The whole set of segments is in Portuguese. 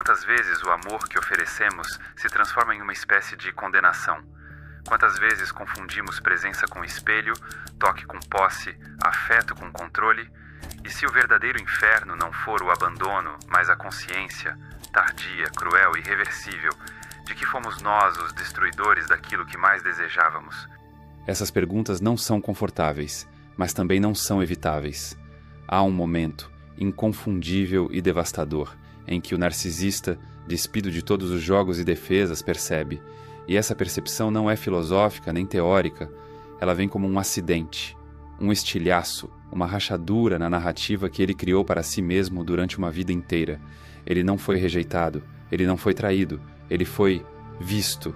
Quantas vezes o amor que oferecemos se transforma em uma espécie de condenação? Quantas vezes confundimos presença com espelho, toque com posse, afeto com controle? E se o verdadeiro inferno não for o abandono, mas a consciência, tardia, cruel e irreversível, de que fomos nós os destruidores daquilo que mais desejávamos? Essas perguntas não são confortáveis, mas também não são evitáveis. Há um momento inconfundível e devastador em que o narcisista, despido de todos os jogos e defesas, percebe. E essa percepção não é filosófica nem teórica, ela vem como um acidente, um estilhaço, uma rachadura na narrativa que ele criou para si mesmo durante uma vida inteira. Ele não foi rejeitado, ele não foi traído, ele foi visto.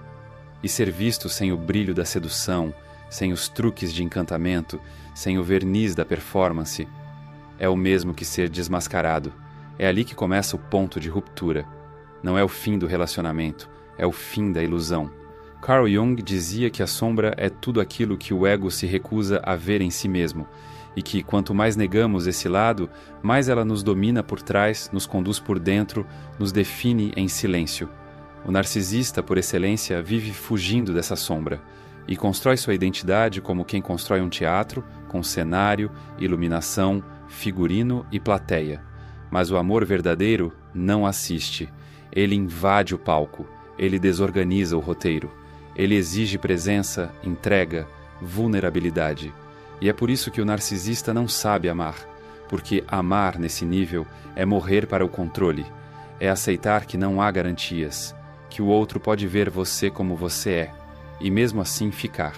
E ser visto sem o brilho da sedução, sem os truques de encantamento, sem o verniz da performance, é o mesmo que ser desmascarado. É ali que começa o ponto de ruptura. Não é o fim do relacionamento, é o fim da ilusão. Carl Jung dizia que a sombra é tudo aquilo que o ego se recusa a ver em si mesmo, e que quanto mais negamos esse lado, mais ela nos domina por trás, nos conduz por dentro, nos define em silêncio. O narcisista, por excelência, vive fugindo dessa sombra e constrói sua identidade como quem constrói um teatro, com cenário, iluminação, figurino e plateia. Mas o amor verdadeiro não assiste. Ele invade o palco, ele desorganiza o roteiro. Ele exige presença, entrega, vulnerabilidade. E é por isso que o narcisista não sabe amar, porque amar nesse nível é morrer para o controle, é aceitar que não há garantias, que o outro pode ver você como você é, e mesmo assim ficar,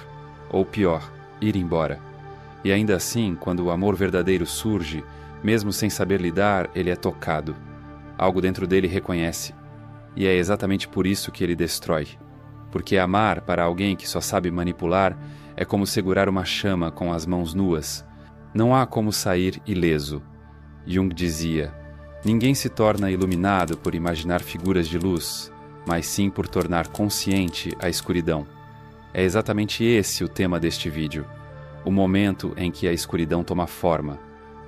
ou pior, ir embora. E ainda assim, quando o amor verdadeiro surge, mesmo sem saber lidar, ele é tocado. Algo dentro dele reconhece. E é exatamente por isso que ele destrói. Porque amar para alguém que só sabe manipular é como segurar uma chama com as mãos nuas. Não há como sair ileso. Jung dizia: ninguém se torna iluminado por imaginar figuras de luz, mas sim por tornar consciente a escuridão. É exatamente esse o tema deste vídeo. O momento em que a escuridão toma forma.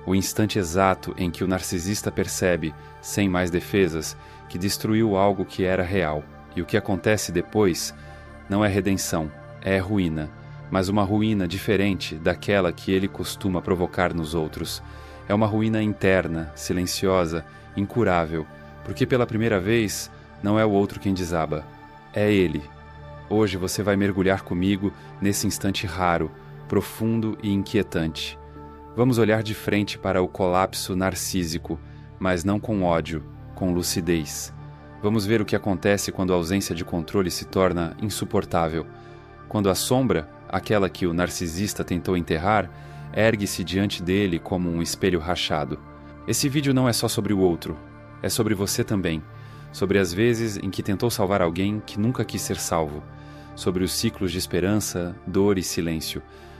O instante exato em que o narcisista percebe, sem mais defesas, que destruiu algo que era real. E o que acontece depois não é redenção, é ruína, mas uma ruína diferente daquela que ele costuma provocar nos outros. É uma ruína interna, silenciosa, incurável, porque pela primeira vez não é o outro quem desaba, é ele. Hoje você vai mergulhar comigo nesse instante raro, profundo e inquietante. Vamos olhar de frente para o colapso narcísico, mas não com ódio, com lucidez. Vamos ver o que acontece quando a ausência de controle se torna insuportável. Quando a sombra, aquela que o narcisista tentou enterrar, ergue-se diante dele como um espelho rachado. Esse vídeo não é só sobre o outro, é sobre você também. Sobre as vezes em que tentou salvar alguém que nunca quis ser salvo. Sobre os ciclos de esperança, dor e silêncio.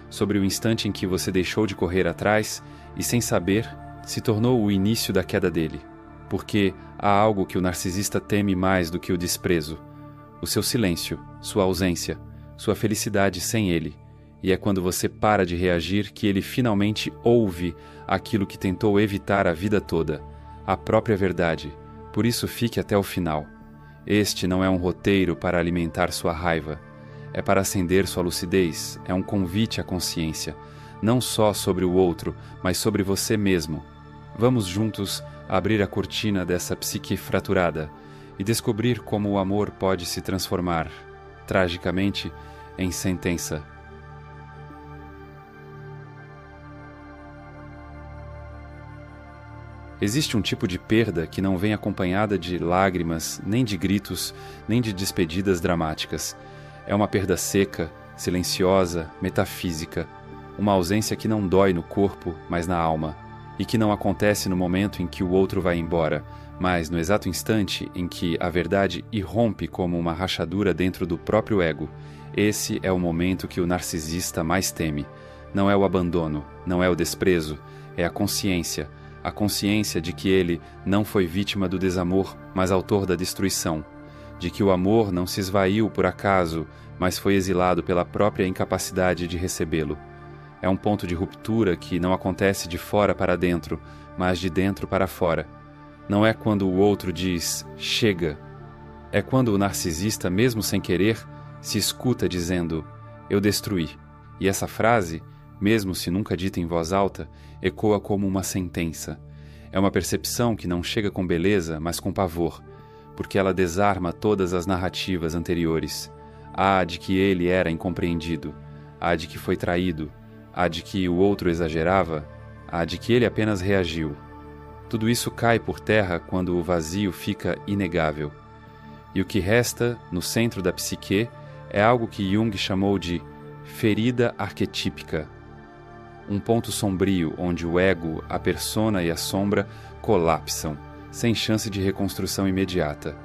Sobre o instante em que você deixou de correr atrás e, sem saber, se tornou o início da queda dele. Porque há algo que o narcisista teme mais do que o desprezo. O seu silêncio, sua ausência, sua felicidade sem ele. E é quando você para de reagir que ele finalmente ouve aquilo que tentou evitar a vida toda, a própria verdade. Por isso fique até o final. Este não é um roteiro para alimentar sua raiva. É para acender sua lucidez, é um convite à consciência, não só sobre o outro, mas sobre você mesmo. Vamos juntos abrir a cortina dessa psique fraturada e descobrir como o amor pode se transformar, tragicamente, em sentença. Existe um tipo de perda que não vem acompanhada de lágrimas, nem de gritos, nem de despedidas dramáticas. É uma perda seca, silenciosa, metafísica, uma ausência que não dói no corpo, mas na alma, e que não acontece no momento em que o outro vai embora, mas no exato instante em que a verdade irrompe como uma rachadura dentro do próprio ego. Esse é o momento que o narcisista mais teme. Não é o abandono, não é o desprezo, é a consciência de que ele não foi vítima do desamor, mas autor da destruição. De que o amor não se esvaiu por acaso, mas foi exilado pela própria incapacidade de recebê-lo. É um ponto de ruptura que não acontece de fora para dentro, mas de dentro para fora. Não é quando o outro diz chega. É quando o narcisista, mesmo sem querer, se escuta dizendo eu destruí. E essa frase, mesmo se nunca dita em voz alta, ecoa como uma sentença. É uma percepção que não chega com beleza, mas com pavor, porque ela desarma todas as narrativas anteriores. A de que ele era incompreendido, a de que foi traído, a de que o outro exagerava, a de que ele apenas reagiu. Tudo isso cai por terra quando o vazio fica inegável. E o que resta, no centro da psique, é algo que Jung chamou de ferida arquetípica. Um ponto sombrio onde o ego, a persona e a sombra colapsam, sem chance de reconstrução imediata.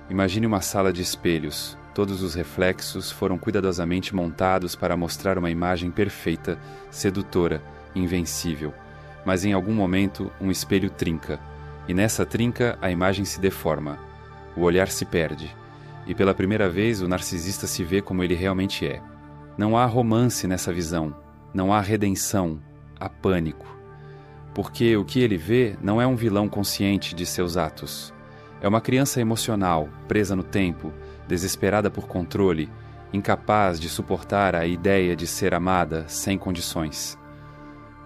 Imagine uma sala de espelhos. Todos os reflexos foram cuidadosamente montados para mostrar uma imagem perfeita, sedutora, invencível. Mas em algum momento um espelho trinca, e nessa trinca a imagem se deforma. O olhar se perde, e pela primeira vez o narcisista se vê como ele realmente é. Não há romance nessa visão, não há redenção, há pânico. Porque o que ele vê não é um vilão consciente de seus atos. É uma criança emocional, presa no tempo, desesperada por controle, incapaz de suportar a ideia de ser amada sem condições.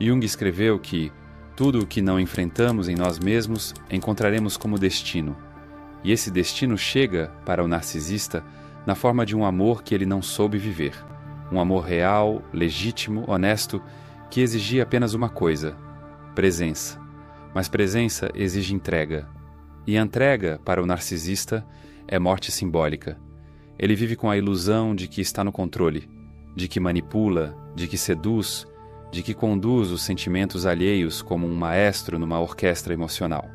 Jung escreveu que tudo o que não enfrentamos em nós mesmos encontraremos como destino. E esse destino chega, para o narcisista, na forma de um amor que ele não soube viver. Um amor real, legítimo, honesto, que exigia apenas uma coisa: presença. Mas presença exige entrega. E a entrega, para o narcisista, é morte simbólica. Ele vive com a ilusão de que está no controle, de que manipula, de que seduz, de que conduz os sentimentos alheios como um maestro numa orquestra emocional.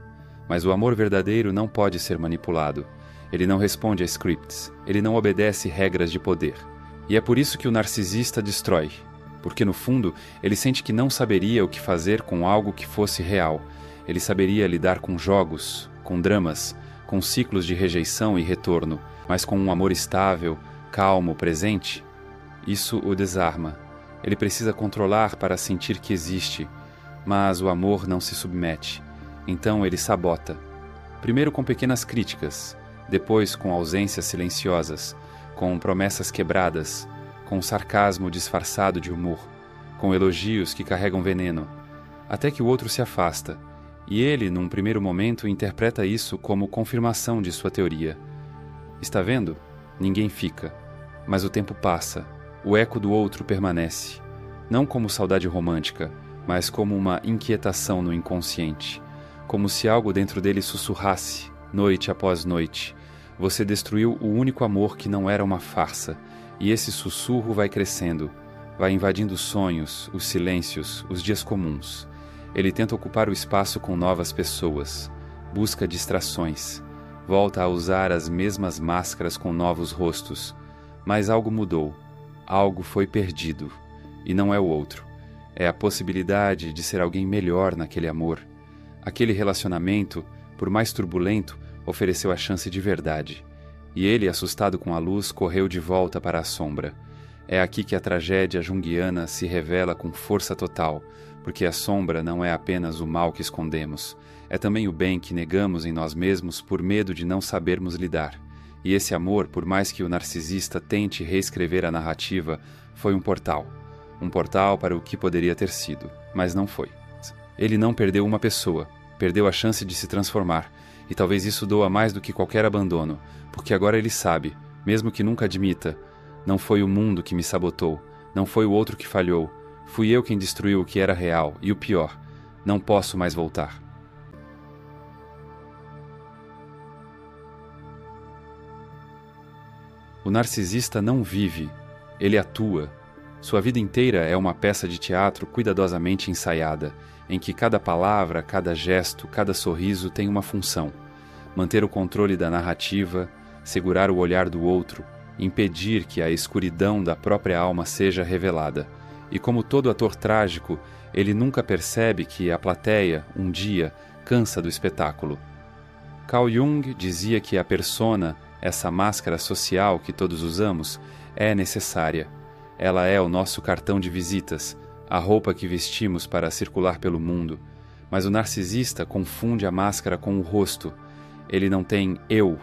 Mas o amor verdadeiro não pode ser manipulado. Ele não responde a scripts, ele não obedece regras de poder. E é por isso que o narcisista destrói, porque no fundo ele sente que não saberia o que fazer com algo que fosse real. Ele saberia lidar com jogos, com dramas, com ciclos de rejeição e retorno, mas com um amor estável, calmo, presente, isso o desarma. Ele precisa controlar para sentir que existe, mas o amor não se submete. Então ele sabota. Primeiro com pequenas críticas, depois com ausências silenciosas, com promessas quebradas, com sarcasmo disfarçado de humor, com elogios que carregam veneno, até que o outro se afasta, e ele, num primeiro momento, interpreta isso como confirmação de sua teoria. Está vendo? Ninguém fica, mas o tempo passa. O eco do outro permanece, não como saudade romântica, mas como uma inquietação no inconsciente, como se algo dentro dele sussurrasse, noite após noite. Você destruiu o único amor que não era uma farsa, e esse sussurro vai crescendo, vai invadindo os sonhos, os silêncios, os dias comuns. Ele tenta ocupar o espaço com novas pessoas, busca distrações, volta a usar as mesmas máscaras com novos rostos, mas algo mudou. Algo foi perdido, e não é o outro. É a possibilidade de ser alguém melhor naquele amor. Aquele relacionamento, por mais turbulento, ofereceu a chance de verdade. E ele, assustado com a luz, correu de volta para a sombra. É aqui que a tragédia junguiana se revela com força total, porque a sombra não é apenas o mal que escondemos, é também o bem que negamos em nós mesmos por medo de não sabermos lidar. E esse amor, por mais que o narcisista tente reescrever a narrativa, foi um portal para o que poderia ter sido, mas não foi. Ele não perdeu uma pessoa, perdeu a chance de se transformar, e talvez isso doa mais do que qualquer abandono, porque agora ele sabe, mesmo que nunca admita, não foi o mundo que me sabotou, não foi o outro que falhou, fui eu quem destruiu o que era real, e o pior, não posso mais voltar. O narcisista não vive, ele atua. Sua vida inteira é uma peça de teatro cuidadosamente ensaiada, em que cada palavra, cada gesto, cada sorriso tem uma função: manter o controle da narrativa, segurar o olhar do outro, impedir que a escuridão da própria alma seja revelada. E como todo ator trágico, ele nunca percebe que a plateia, um dia, cansa do espetáculo. Carl Jung dizia que a persona, essa máscara social que todos usamos, é necessária. Ela é o nosso cartão de visitas, a roupa que vestimos para circular pelo mundo. Mas o narcisista confunde a máscara com o rosto. Ele não tem eu,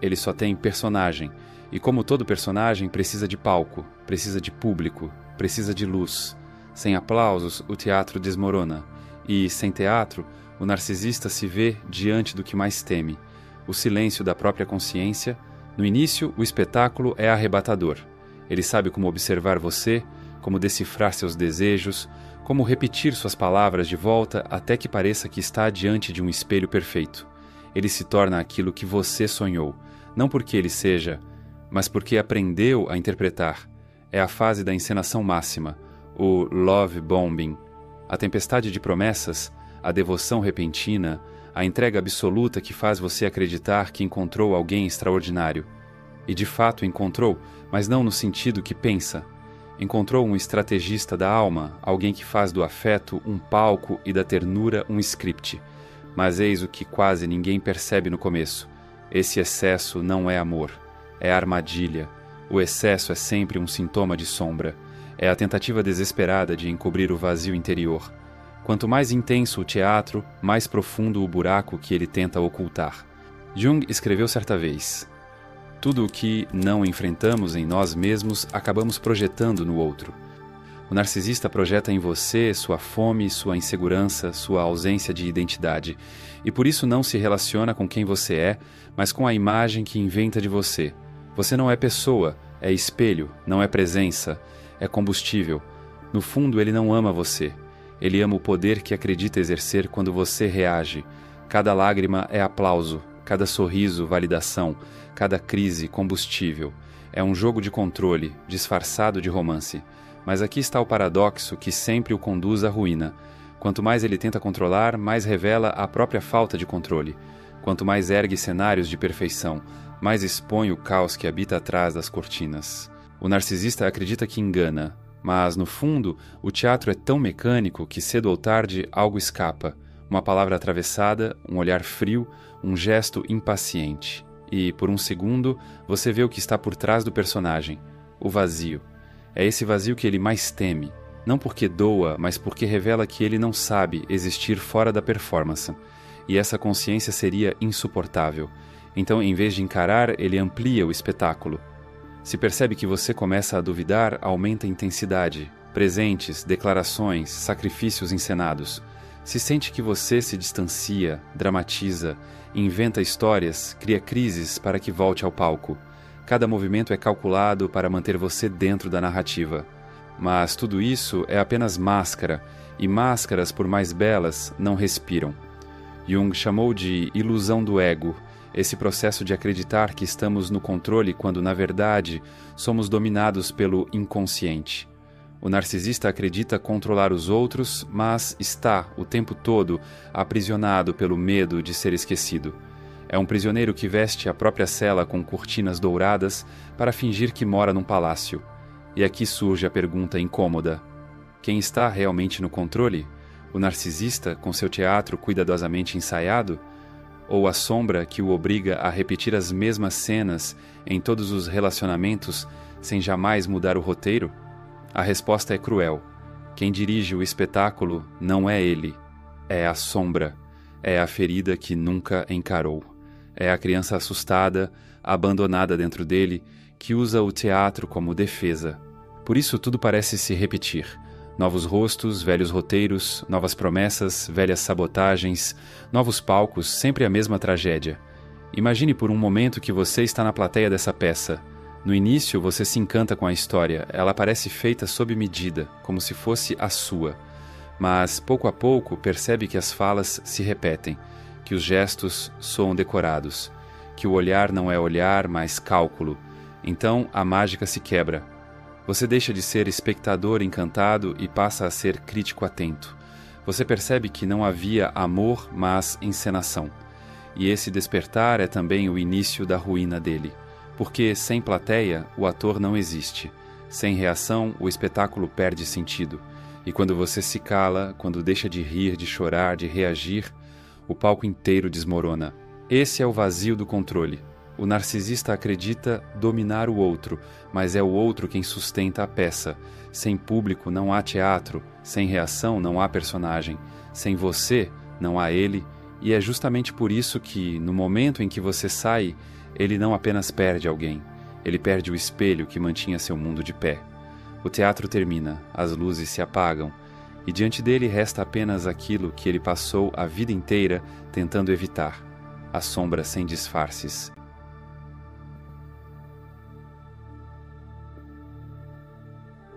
ele só tem personagem. E como todo personagem, precisa de palco, precisa de público, precisa de luz. Sem aplausos, o teatro desmorona. E, sem teatro, o narcisista se vê diante do que mais teme, o silêncio da própria consciência. No início, o espetáculo é arrebatador. Ele sabe como observar você, como decifrar seus desejos, como repetir suas palavras de volta até que pareça que está diante de um espelho perfeito. Ele se torna aquilo que você sonhou, não porque ele seja, mas porque aprendeu a interpretar. É a fase da encenação máxima, o love bombing, a tempestade de promessas, a devoção repentina, a entrega absoluta que faz você acreditar que encontrou alguém extraordinário. E de fato encontrou, mas não no sentido que pensa. Encontrou um estrategista da alma, alguém que faz do afeto um palco e da ternura um script. Mas eis o que quase ninguém percebe no começo. Esse excesso não é amor, é armadilha. O excesso é sempre um sintoma de sombra. É a tentativa desesperada de encobrir o vazio interior. Quanto mais intenso o teatro, mais profundo o buraco que ele tenta ocultar. Jung escreveu certa vez: tudo o que não enfrentamos em nós mesmos acabamos projetando no outro. O narcisista projeta em você sua fome, sua insegurança, sua ausência de identidade, e por isso não se relaciona com quem você é, mas com a imagem que inventa de você. Você não é pessoa, é espelho, não é presença, é combustível. No fundo, ele não ama você. Ele ama o poder que acredita exercer quando você reage. Cada lágrima é aplauso, cada sorriso, validação, cada crise, combustível. É um jogo de controle, disfarçado de romance. Mas aqui está o paradoxo que sempre o conduz à ruína. Quanto mais ele tenta controlar, mais revela a própria falta de controle. Quanto mais ergue cenários de perfeição, mais expõe o caos que habita atrás das cortinas. O narcisista acredita que engana, mas, no fundo, o teatro é tão mecânico que cedo ou tarde algo escapa. Uma palavra atravessada, um olhar frio, um gesto impaciente. E, por um segundo, você vê o que está por trás do personagem, o vazio. É esse vazio que ele mais teme, não porque doa, mas porque revela que ele não sabe existir fora da performance. E essa consciência seria insuportável. Então, em vez de encarar, ele amplia o espetáculo. Se percebe que você começa a duvidar, aumenta a intensidade, presentes, declarações, sacrifícios encenados. Se sente que você se distancia, dramatiza, inventa histórias, cria crises para que volte ao palco. Cada movimento é calculado para manter você dentro da narrativa. Mas tudo isso é apenas máscara, e máscaras, por mais belas, não respiram. Jung chamou de ilusão do ego, esse processo de acreditar que estamos no controle quando, na verdade, somos dominados pelo inconsciente. O narcisista acredita controlar os outros, mas está, o tempo todo, aprisionado pelo medo de ser esquecido. É um prisioneiro que veste a própria cela com cortinas douradas para fingir que mora num palácio. E aqui surge a pergunta incômoda: quem está realmente no controle? O narcisista, com seu teatro cuidadosamente ensaiado? Ou a sombra que o obriga a repetir as mesmas cenas em todos os relacionamentos sem jamais mudar o roteiro? A resposta é cruel. Quem dirige o espetáculo não é ele, é a sombra, é a ferida que nunca encarou. É a criança assustada, abandonada dentro dele, que usa o teatro como defesa. Por isso tudo parece se repetir. Novos rostos, velhos roteiros, novas promessas, velhas sabotagens, novos palcos, sempre a mesma tragédia. Imagine por um momento que você está na plateia dessa peça. No início, você se encanta com a história. Ela parece feita sob medida, como se fosse a sua. Mas, pouco a pouco, percebe que as falas se repetem, que os gestos soam decorados, que o olhar não é olhar, mas cálculo. Então, a mágica se quebra. Você deixa de ser espectador encantado e passa a ser crítico atento. Você percebe que não havia amor, mas encenação. E esse despertar é também o início da ruína dele. Porque, sem plateia, o ator não existe. Sem reação, o espetáculo perde sentido. E quando você se cala, quando deixa de rir, de chorar, de reagir, o palco inteiro desmorona. Esse é o vazio do controle. O narcisista acredita dominar o outro, mas é o outro quem sustenta a peça. Sem público não há teatro, sem reação não há personagem. Sem você não há ele, e é justamente por isso que, no momento em que você sai, ele não apenas perde alguém, ele perde o espelho que mantinha seu mundo de pé. O teatro termina, as luzes se apagam, e diante dele resta apenas aquilo que ele passou a vida inteira tentando evitar, a sombra sem disfarces.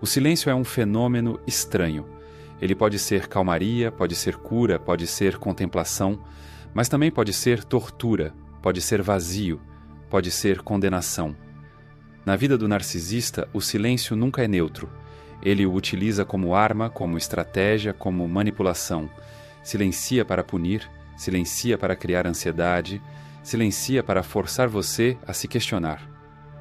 O silêncio é um fenômeno estranho. Ele pode ser calmaria, pode ser cura, pode ser contemplação, mas também pode ser tortura, pode ser vazio, pode ser condenação. Na vida do narcisista, o silêncio nunca é neutro. Ele o utiliza como arma, como estratégia, como manipulação. Silencia para punir, silencia para criar ansiedade, silencia para forçar você a se questionar.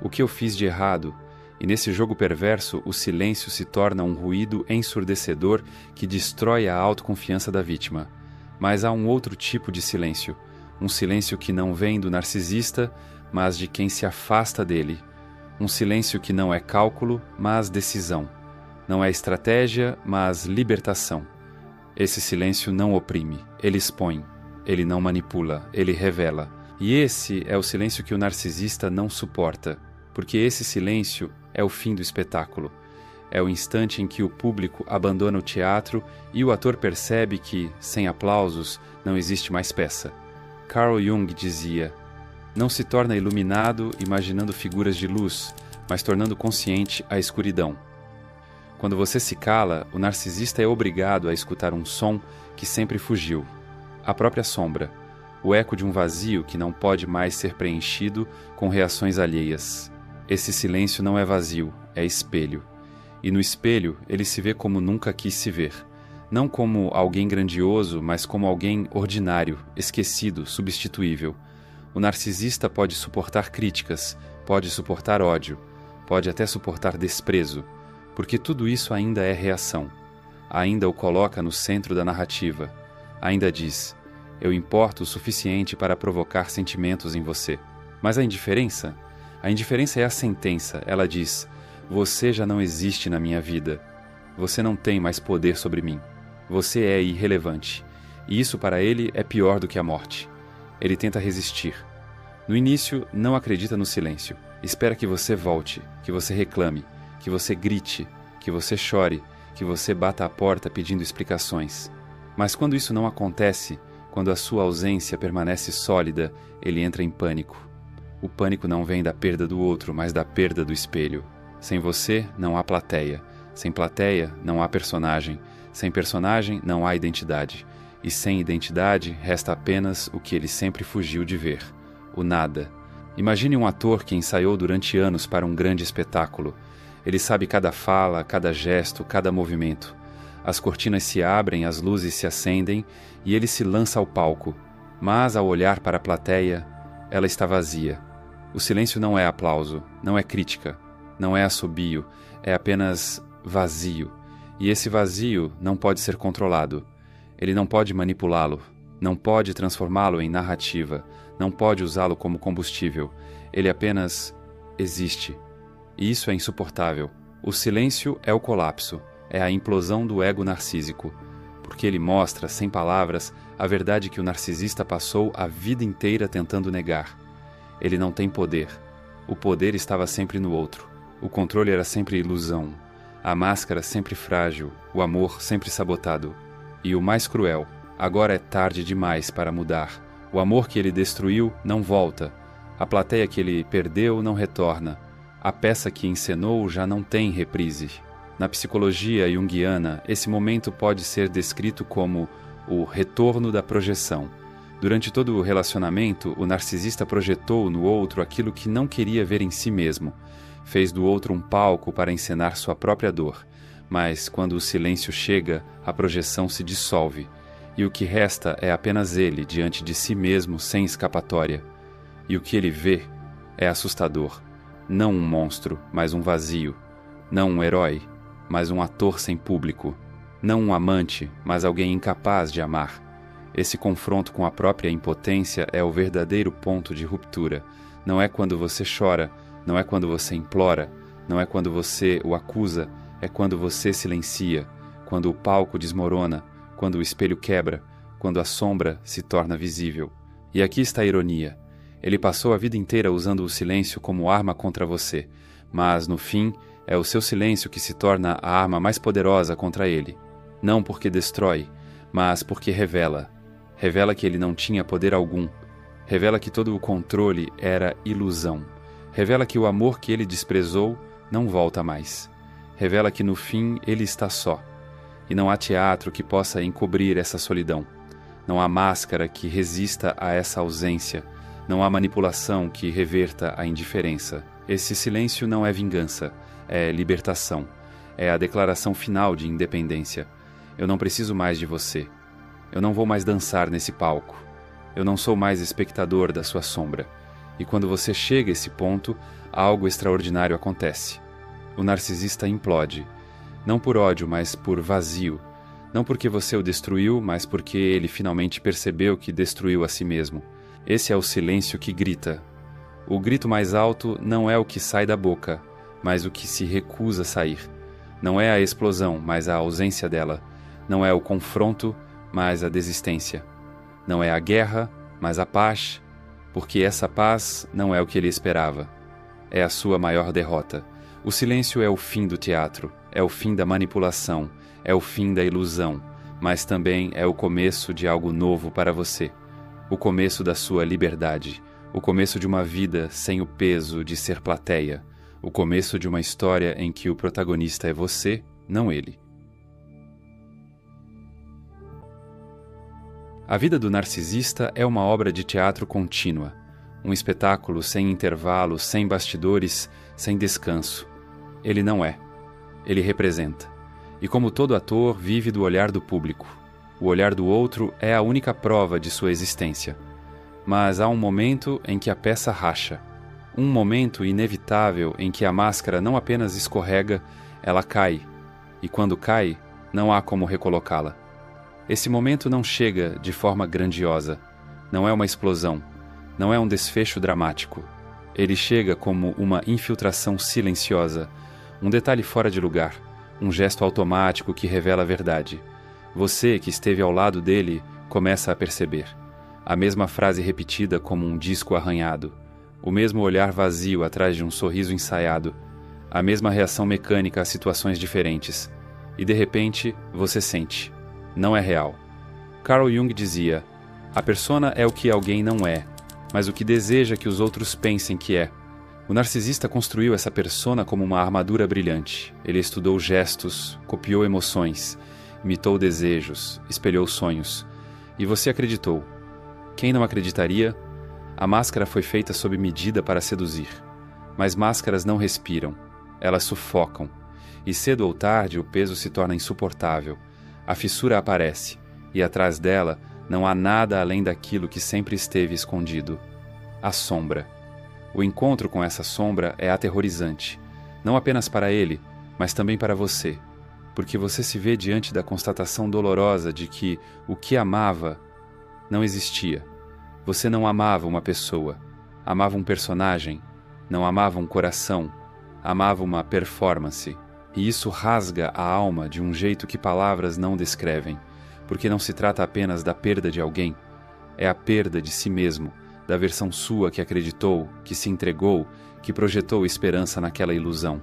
O que eu fiz de errado? E nesse jogo perverso, o silêncio se torna um ruído ensurdecedor que destrói a autoconfiança da vítima. Mas há um outro tipo de silêncio. Um silêncio que não vem do narcisista, mas de quem se afasta dele. Um silêncio que não é cálculo, mas decisão. Não é estratégia, mas libertação. Esse silêncio não oprime, ele expõe. Ele não manipula, ele revela. E esse é o silêncio que o narcisista não suporta, porque esse silêncio é o fim do espetáculo. É o instante em que o público abandona o teatro e o ator percebe que, sem aplausos, não existe mais peça. Carl Jung dizia: não se torna iluminado imaginando figuras de luz, mas tornando consciente a escuridão. Quando você se cala, o narcisista é obrigado a escutar um som que sempre fugiu, a própria sombra, o eco de um vazio que não pode mais ser preenchido com reações alheias. Esse silêncio não é vazio, é espelho. E no espelho ele se vê como nunca quis se ver. Não como alguém grandioso, mas como alguém ordinário, esquecido, substituível. O narcisista pode suportar críticas, pode suportar ódio, pode até suportar desprezo, porque tudo isso ainda é reação. Ainda o coloca no centro da narrativa. Ainda diz: eu importo o suficiente para provocar sentimentos em você. Mas a indiferença? A indiferença é a sentença. Ela diz: você já não existe na minha vida. Você não tem mais poder sobre mim. Você é irrelevante. E isso para ele é pior do que a morte. Ele tenta resistir. No início, não acredita no silêncio. Espera que você volte, que você reclame, que você grite, que você chore, que você bata a porta pedindo explicações. Mas quando isso não acontece, quando a sua ausência permanece sólida, ele entra em pânico. O pânico não vem da perda do outro, mas da perda do espelho. Sem você, não há plateia. Sem plateia, não há personagem. Sem personagem, não há identidade. E sem identidade, resta apenas o que ele sempre fugiu de ver: o nada. Imagine um ator que ensaiou durante anos para um grande espetáculo. Ele sabe cada fala, cada gesto, cada movimento. As cortinas se abrem, as luzes se acendem e ele se lança ao palco. Mas, ao olhar para a plateia, ela está vazia. O silêncio não é aplauso, não é crítica, não é assobio, é apenas vazio. E esse vazio não pode ser controlado. Ele não pode manipulá-lo, não pode transformá-lo em narrativa, não pode usá-lo como combustível. Ele apenas existe. E isso é insuportável. O silêncio é o colapso, é a implosão do ego narcísico, porque ele mostra, sem palavras, a verdade que o narcisista passou a vida inteira tentando negar. Ele não tem poder. O poder estava sempre no outro. O controle era sempre ilusão. A máscara sempre frágil, o amor sempre sabotado. E o mais cruel: agora é tarde demais para mudar. O amor que ele destruiu não volta. A plateia que ele perdeu não retorna. A peça que encenou já não tem reprise. Na psicologia junguiana, esse momento pode ser descrito como o retorno da projeção. Durante todo o relacionamento, o narcisista projetou no outro aquilo que não queria ver em si mesmo. Fez do outro um palco para encenar sua própria dor. Mas, quando o silêncio chega, a projeção se dissolve. E o que resta é apenas ele diante de si mesmo sem escapatória. E o que ele vê é assustador. Não um monstro, mas um vazio. Não um herói, mas um ator sem público. Não um amante, mas alguém incapaz de amar. Esse confronto com a própria impotência é o verdadeiro ponto de ruptura. Não é quando você chora, não é quando você implora, não é quando você o acusa, é quando você silencia, quando o palco desmorona, quando o espelho quebra, quando a sombra se torna visível. E aqui está a ironia. Ele passou a vida inteira usando o silêncio como arma contra você, mas, no fim, é o seu silêncio que se torna a arma mais poderosa contra ele. Não porque destrói, mas porque revela. Revela que ele não tinha poder algum. Revela que todo o controle era ilusão. Revela que o amor que ele desprezou não volta mais. Revela que, no fim, ele está só. E não há teatro que possa encobrir essa solidão. Não há máscara que resista a essa ausência. Não há manipulação que reverta a indiferença. Esse silêncio não é vingança, é libertação. É a declaração final de independência. Eu não preciso mais de você. Eu não vou mais dançar nesse palco. Eu não sou mais espectador da sua sombra. E quando você chega a esse ponto, algo extraordinário acontece. O narcisista implode. Não por ódio, mas por vazio. Não porque você o destruiu, mas porque ele finalmente percebeu que destruiu a si mesmo. Esse é o silêncio que grita. O grito mais alto não é o que sai da boca, mas o que se recusa a sair. Não é a explosão, mas a ausência dela. Não é o confronto, mas a desistência. Não é a guerra, mas a paz, porque essa paz não é o que ele esperava. É a sua maior derrota. O silêncio é o fim do teatro, é o fim da manipulação, é o fim da ilusão, mas também é o começo de algo novo para você. O começo da sua liberdade, o começo de uma vida sem o peso de ser plateia, o começo de uma história em que o protagonista é você, não ele. A vida do narcisista é uma obra de teatro contínua, um espetáculo sem intervalo, sem bastidores, sem descanso. Ele não é. Ele representa. E como todo ator, vive do olhar do público. O olhar do outro é a única prova de sua existência. Mas há um momento em que a peça racha. Um momento inevitável em que a máscara não apenas escorrega, ela cai. E quando cai, não há como recolocá-la. Esse momento não chega de forma grandiosa. Não é uma explosão. Não é um desfecho dramático. Ele chega como uma infiltração silenciosa, um detalhe fora de lugar, um gesto automático que revela a verdade. Você, que esteve ao lado dele, começa a perceber. A mesma frase repetida como um disco arranhado. O mesmo olhar vazio atrás de um sorriso ensaiado. A mesma reação mecânica a situações diferentes. E de repente, você sente. Não é real. Carl Jung dizia: a persona é o que alguém não é, mas o que deseja que os outros pensem que é. O narcisista construiu essa persona como uma armadura brilhante. Ele estudou gestos, copiou emoções, imitou desejos, espelhou sonhos. E você acreditou. Quem não acreditaria? A máscara foi feita sob medida para seduzir. Mas máscaras não respiram. Elas sufocam. E cedo ou tarde o peso se torna insuportável. A fissura aparece. E atrás dela não há nada além daquilo que sempre esteve escondido. A sombra. O encontro com essa sombra é aterrorizante. Não apenas para ele, mas também para você. Porque você se vê diante da constatação dolorosa de que o que amava não existia. Você não amava uma pessoa. Amava um personagem. Não amava um coração. Amava uma performance. E isso rasga a alma de um jeito que palavras não descrevem. Porque não se trata apenas da perda de alguém. É a perda de si mesmo, da versão sua que acreditou, que se entregou, que projetou esperança naquela ilusão.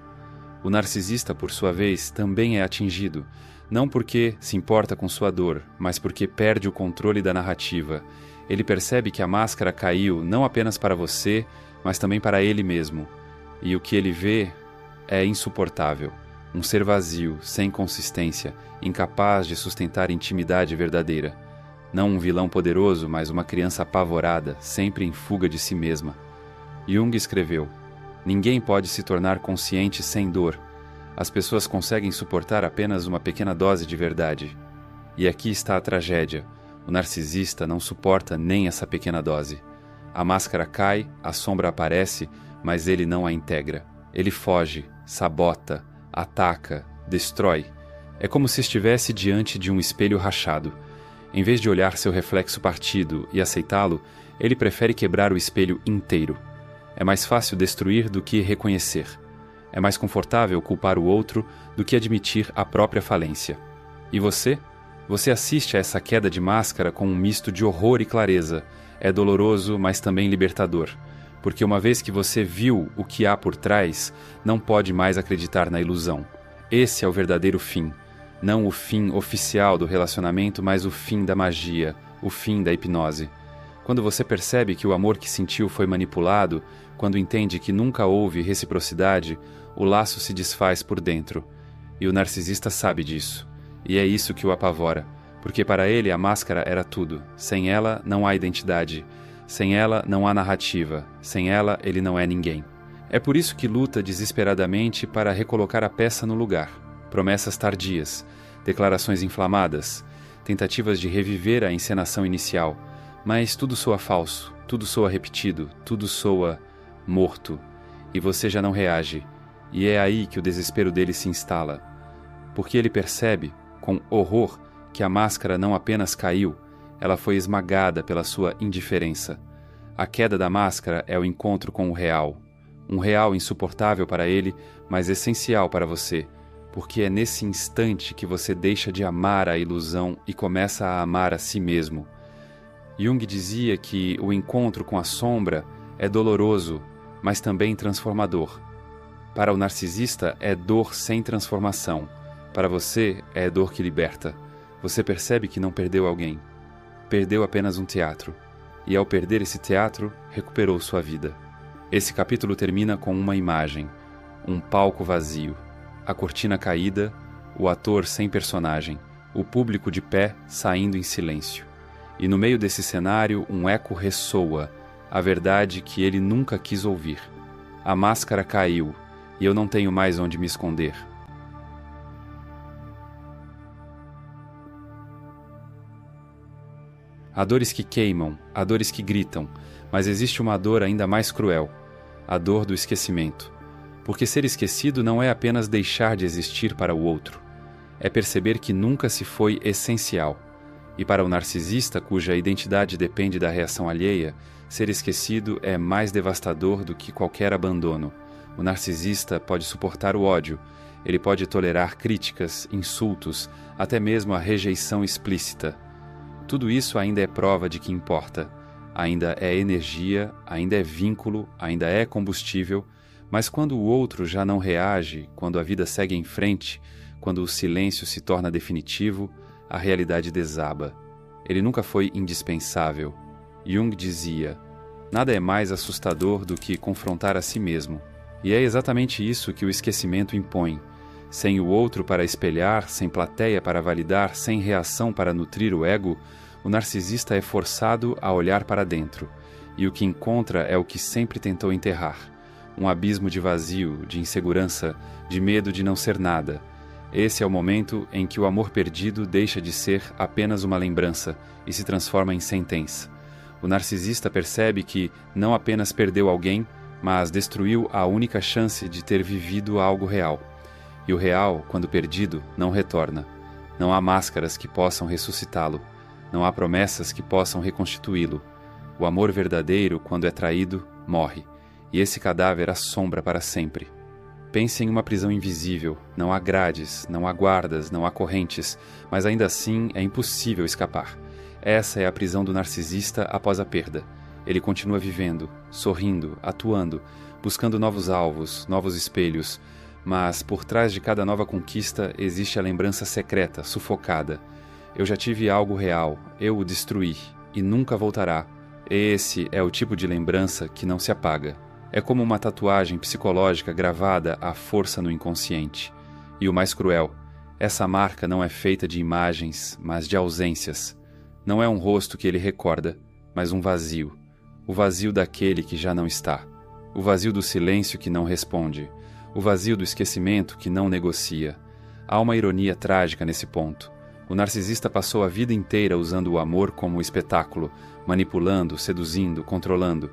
O narcisista, por sua vez, também é atingido, não porque se importa com sua dor, mas porque perde o controle da narrativa. Ele percebe que a máscara caiu não apenas para você, mas também para ele mesmo. E o que ele vê é insuportável. Um ser vazio, sem consistência, incapaz de sustentar intimidade verdadeira. Não um vilão poderoso, mas uma criança apavorada, sempre em fuga de si mesma. Jung escreveu: ninguém pode se tornar consciente sem dor. As pessoas conseguem suportar apenas uma pequena dose de verdade. E aqui está a tragédia. O narcisista não suporta nem essa pequena dose. A máscara cai, a sombra aparece, mas ele não a integra. Ele foge, sabota, ataca, destrói. É como se estivesse diante de um espelho rachado. Em vez de olhar seu reflexo partido e aceitá-lo, ele prefere quebrar o espelho inteiro. É mais fácil destruir do que reconhecer. É mais confortável culpar o outro do que admitir a própria falência. E você? Você assiste a essa queda de máscara com um misto de horror e clareza. É doloroso, mas também libertador. Porque uma vez que você viu o que há por trás, não pode mais acreditar na ilusão. Esse é o verdadeiro fim. Não o fim oficial do relacionamento, mas o fim da magia, o fim da hipnose. Quando você percebe que o amor que sentiu foi manipulado, quando entende que nunca houve reciprocidade, o laço se desfaz por dentro. E o narcisista sabe disso. E é isso que o apavora, porque para ele a máscara era tudo. Sem ela não há identidade. Sem ela não há narrativa. Sem ela ele não é ninguém. É por isso que luta desesperadamente para recolocar a peça no lugar. Promessas tardias, declarações inflamadas, tentativas de reviver a encenação inicial. Mas tudo soa falso, tudo soa repetido, tudo soa morto. E você já não reage. E é aí que o desespero dele se instala. Porque ele percebe, com horror, que a máscara não apenas caiu, ela foi esmagada pela sua indiferença. A queda da máscara é o encontro com o real. Um real insuportável para ele, mas essencial para você, porque é nesse instante que você deixa de amar a ilusão e começa a amar a si mesmo. Jung dizia que o encontro com a sombra é doloroso, mas também transformador. Para o narcisista é dor sem transformação. Para você é dor que liberta. Você percebe que não perdeu alguém. Perdeu apenas um teatro. E ao perder esse teatro, recuperou sua vida. Esse capítulo termina com uma imagem. Um palco vazio. A cortina caída, o ator sem personagem. O público de pé saindo em silêncio. E no meio desse cenário, um eco ressoa. A verdade que ele nunca quis ouvir. A máscara caiu. E eu não tenho mais onde me esconder. Há dores que queimam, há dores que gritam, mas existe uma dor ainda mais cruel, a dor do esquecimento. Porque ser esquecido não é apenas deixar de existir para o outro, é perceber que nunca se foi essencial. E para o narcisista, cuja identidade depende da reação alheia, ser esquecido é mais devastador do que qualquer abandono. O narcisista pode suportar o ódio, ele pode tolerar críticas, insultos, até mesmo a rejeição explícita. Tudo isso ainda é prova de que importa. Ainda é energia, ainda é vínculo, ainda é combustível, mas quando o outro já não reage, quando a vida segue em frente, quando o silêncio se torna definitivo, a realidade desaba. Ele nunca foi indispensável. Jung dizia: nada é mais assustador do que confrontar a si mesmo. E é exatamente isso que o esquecimento impõe. Sem o outro para espelhar, sem plateia para validar, sem reação para nutrir o ego, o narcisista é forçado a olhar para dentro. E o que encontra é o que sempre tentou enterrar. Um abismo de vazio, de insegurança, de medo de não ser nada. Esse é o momento em que o amor perdido deixa de ser apenas uma lembrança e se transforma em sentença. O narcisista percebe que não apenas perdeu alguém, mas destruiu a única chance de ter vivido algo real. E o real, quando perdido, não retorna. Não há máscaras que possam ressuscitá-lo. Não há promessas que possam reconstituí-lo. O amor verdadeiro, quando é traído, morre. E esse cadáver assombra para sempre. Pense em uma prisão invisível. Não há grades, não há guardas, não há correntes, mas ainda assim é impossível escapar. Essa é a prisão do narcisista após a perda. Ele continua vivendo, sorrindo, atuando, buscando novos alvos, novos espelhos, mas por trás de cada nova conquista existe a lembrança secreta, sufocada. Eu já tive algo real, eu o destruí, e nunca voltará. Esse é o tipo de lembrança que não se apaga. É como uma tatuagem psicológica gravada à força no inconsciente. E o mais cruel, essa marca não é feita de imagens, mas de ausências. Não é um rosto que ele recorda, mas um vazio. O vazio daquele que já não está. O vazio do silêncio que não responde. O vazio do esquecimento que não negocia. Há uma ironia trágica nesse ponto. O narcisista passou a vida inteira usando o amor como espetáculo, manipulando, seduzindo, controlando.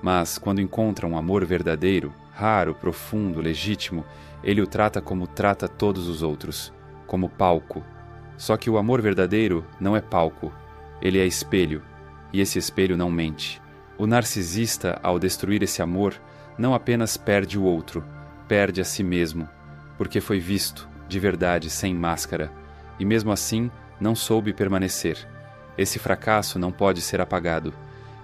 Mas, quando encontra um amor verdadeiro, raro, profundo, legítimo, ele o trata como trata todos os outros, como palco. Só que o amor verdadeiro não é palco, ele é espelho, e esse espelho não mente. O narcisista, ao destruir esse amor, não apenas perde o outro, perde a si mesmo, porque foi visto, de verdade, sem máscara, e mesmo assim não soube permanecer. Esse fracasso não pode ser apagado.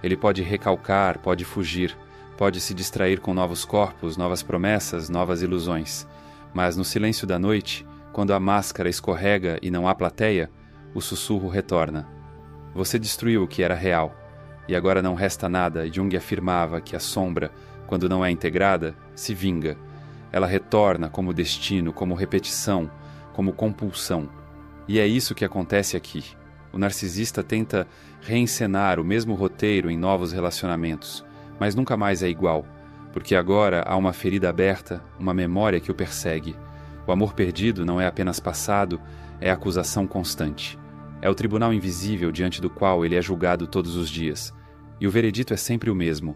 Ele pode recalcar, pode fugir, pode se distrair com novos corpos, novas promessas, novas ilusões. Mas no silêncio da noite, quando a máscara escorrega e não há plateia, o sussurro retorna. Você destruiu o que era real, e agora não resta nada. Jung afirmava que a sombra, quando não é integrada, se vinga. Ela retorna como destino, como repetição, como compulsão. E é isso que acontece aqui. O narcisista tenta reencenar o mesmo roteiro em novos relacionamentos, mas nunca mais é igual, porque agora há uma ferida aberta, uma memória que o persegue. O amor perdido não é apenas passado, é acusação constante. É o tribunal invisível diante do qual ele é julgado todos os dias. E o veredito é sempre o mesmo: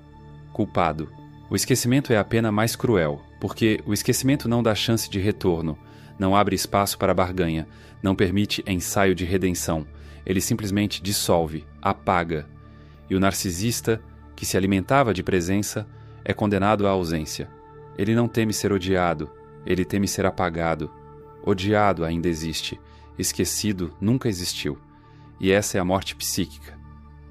culpado. O esquecimento é a pena mais cruel, porque o esquecimento não dá chance de retorno, não abre espaço para barganha, não permite ensaio de redenção. Ele simplesmente dissolve, apaga. E o narcisista, que se alimentava de presença, é condenado à ausência. Ele não teme ser odiado, ele teme ser apagado. Odiado ainda existe, esquecido nunca existiu. E essa é a morte psíquica.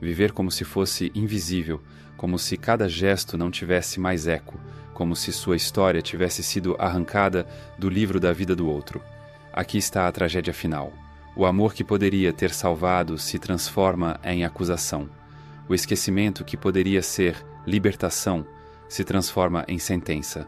Viver como se fosse invisível, como se cada gesto não tivesse mais eco, como se sua história tivesse sido arrancada do livro da vida do outro. Aqui está a tragédia final. O amor que poderia ter salvado se transforma em acusação. O esquecimento que poderia ser libertação se transforma em sentença.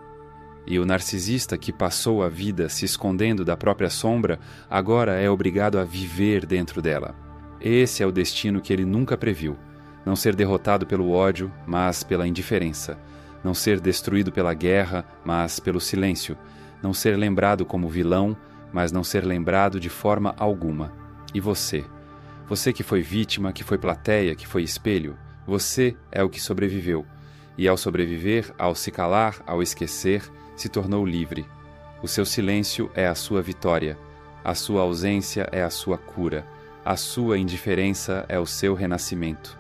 E o narcisista que passou a vida se escondendo da própria sombra, agora é obrigado a viver dentro dela. Esse é o destino que ele nunca previu. Não ser derrotado pelo ódio, mas pela indiferença. Não ser destruído pela guerra, mas pelo silêncio. Não ser lembrado como vilão, mas não ser lembrado de forma alguma. E você? Você que foi vítima, que foi plateia, que foi espelho, você é o que sobreviveu. E ao sobreviver, ao se calar, ao esquecer, se tornou livre. O seu silêncio é a sua vitória. A sua ausência é a sua cura. A sua indiferença é o seu renascimento.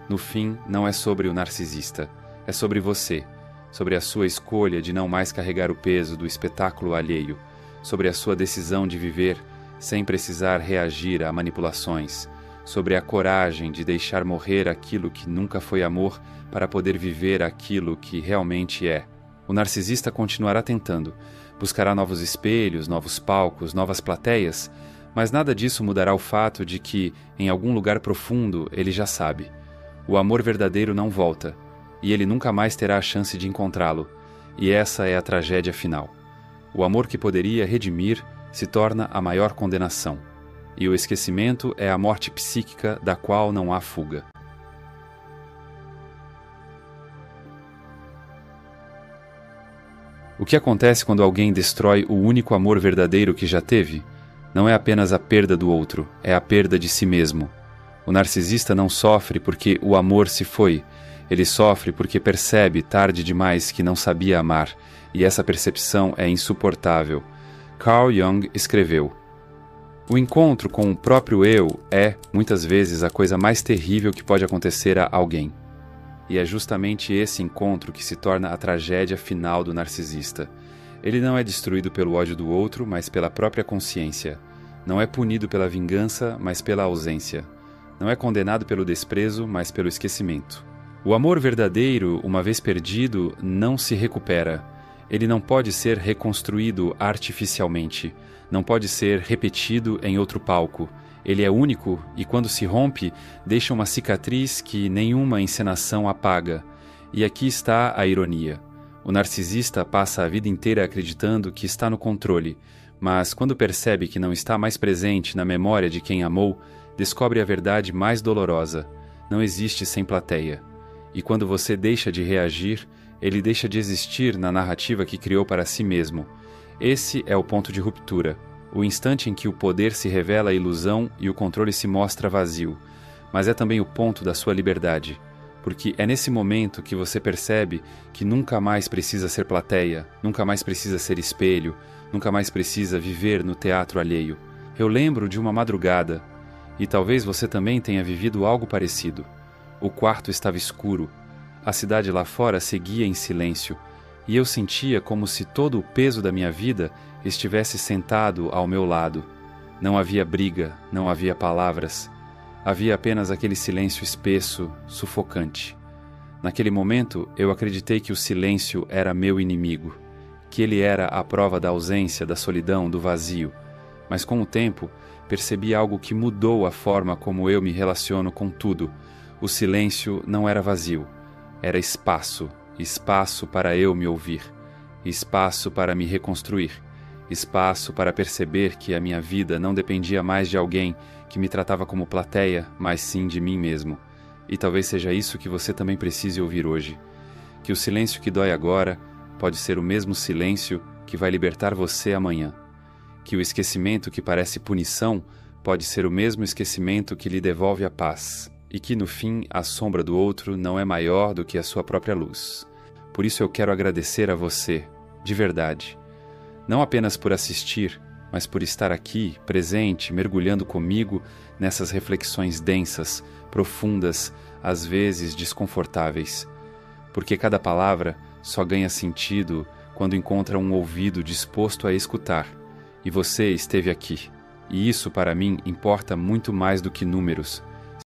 No fim, não é sobre o narcisista. É sobre você. Sobre a sua escolha de não mais carregar o peso do espetáculo alheio. Sobre a sua decisão de viver sem precisar reagir a manipulações, sobre a coragem de deixar morrer aquilo que nunca foi amor para poder viver aquilo que realmente é. O narcisista continuará tentando, buscará novos espelhos, novos palcos, novas plateias, mas nada disso mudará o fato de que, em algum lugar profundo, ele já sabe. O amor verdadeiro não volta, e ele nunca mais terá a chance de encontrá-lo, e essa é a tragédia final. O amor que poderia redimir se torna a maior condenação, e o esquecimento é a morte psíquica da qual não há fuga. O que acontece quando alguém destrói o único amor verdadeiro que já teve? Não é apenas a perda do outro, é a perda de si mesmo. O narcisista não sofre porque o amor se foi, ele sofre porque percebe tarde demais que não sabia amar, e essa percepção é insuportável. Carl Jung escreveu: o encontro com o próprio eu é, muitas vezes, a coisa mais terrível que pode acontecer a alguém. E é justamente esse encontro que se torna a tragédia final do narcisista. Ele não é destruído pelo ódio do outro, mas pela própria consciência. Não é punido pela vingança, mas pela ausência. Não é condenado pelo desprezo, mas pelo esquecimento. O amor verdadeiro, uma vez perdido, não se recupera. Ele não pode ser reconstruído artificialmente. Não pode ser repetido em outro palco. Ele é único e, quando se rompe, deixa uma cicatriz que nenhuma encenação apaga. E aqui está a ironia. O narcisista passa a vida inteira acreditando que está no controle, mas quando percebe que não está mais presente na memória de quem amou, descobre a verdade mais dolorosa: não existe sem plateia. E quando você deixa de reagir, ele deixa de existir na narrativa que criou para si mesmo. Esse é o ponto de ruptura, o instante em que o poder se revela ilusão e o controle se mostra vazio, mas é também o ponto da sua liberdade, porque é nesse momento que você percebe que nunca mais precisa ser plateia, nunca mais precisa ser espelho, nunca mais precisa viver no teatro alheio. Eu lembro de uma madrugada, e talvez você também tenha vivido algo parecido. O quarto estava escuro, a cidade lá fora seguia em silêncio, e eu sentia como se todo o peso da minha vida estivesse sentado ao meu lado. Não havia briga, não havia palavras. Havia apenas aquele silêncio espesso, sufocante. Naquele momento, eu acreditei que o silêncio era meu inimigo, que ele era a prova da ausência, da solidão, do vazio. Mas com o tempo, percebi algo que mudou a forma como eu me relaciono com tudo. O silêncio não era vazio, era espaço, espaço para eu me ouvir, espaço para me reconstruir, espaço para perceber que a minha vida não dependia mais de alguém que me tratava como plateia, mas sim de mim mesmo. E talvez seja isso que você também precise ouvir hoje. Que o silêncio que dói agora pode ser o mesmo silêncio que vai libertar você amanhã. Que o esquecimento que parece punição pode ser o mesmo esquecimento que lhe devolve a paz. E que no fim a sombra do outro não é maior do que a sua própria luz. Por isso eu quero agradecer a você, de verdade. Não apenas por assistir, mas por estar aqui, presente, mergulhando comigo nessas reflexões densas, profundas, às vezes desconfortáveis. Porque cada palavra só ganha sentido quando encontra um ouvido disposto a escutar. E você esteve aqui. E isso, para mim, importa muito mais do que números.